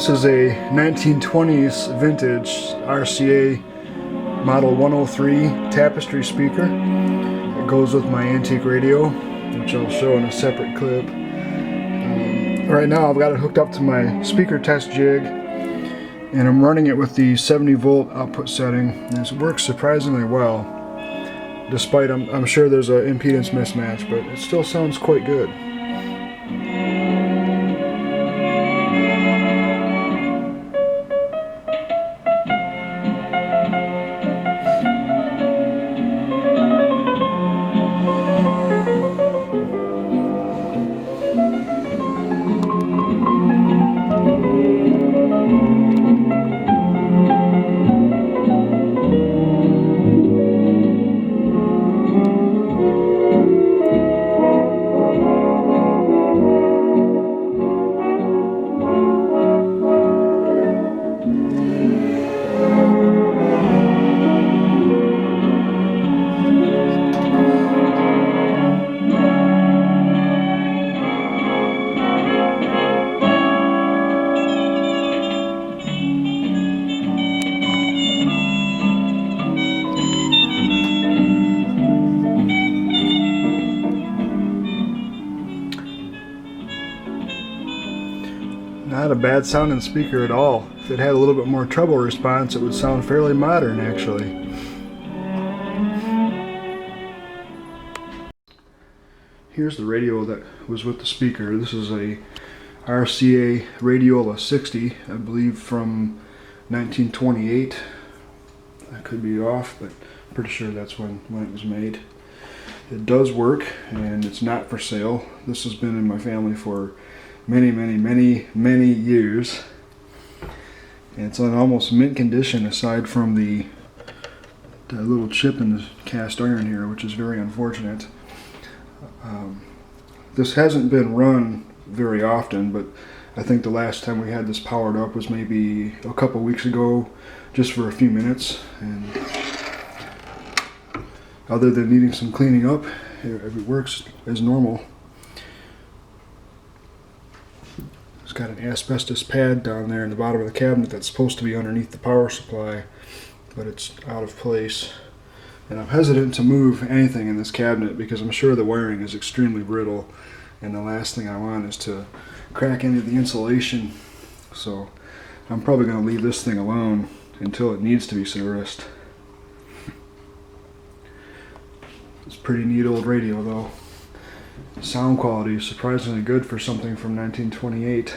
This is a 1920s vintage RCA model 103 Tapestry speaker. It goes with my antique radio, which I'll show in a separate clip. Right now I've got it hooked up to my speaker test jig, and I'm running it with the 70 volt output setting, and it works surprisingly well, despite I'm sure there's an impedance mismatch, but it still sounds quite good. Not a bad sounding speaker at all. If it had a little bit more treble response, it would sound fairly modern, actually. Here's the radio that was with the speaker. This is a RCA Radiola 60, I believe from 1928. I could be off, but I'm pretty sure that's when it was made. It does work, and it's not for sale. This has been in my family for many years, and it's in almost mint condition aside from the little chip in the cast iron here, which is very unfortunate. This hasn't been run very often, but I think the last time we had this powered up was maybe a couple weeks ago, just for a few minutes, and other than needing some cleaning up, it works as normal. It's got an asbestos pad down there in the bottom of the cabinet that's supposed to be underneath the power supply, but it's out of place. And I'm hesitant to move anything in this cabinet because I'm sure the wiring is extremely brittle, and the last thing I want is to crack any of the insulation. So I'm probably going to leave this thing alone until it needs to be serviced. It's a pretty neat old radio though. Sound quality is surprisingly good for something from 1928.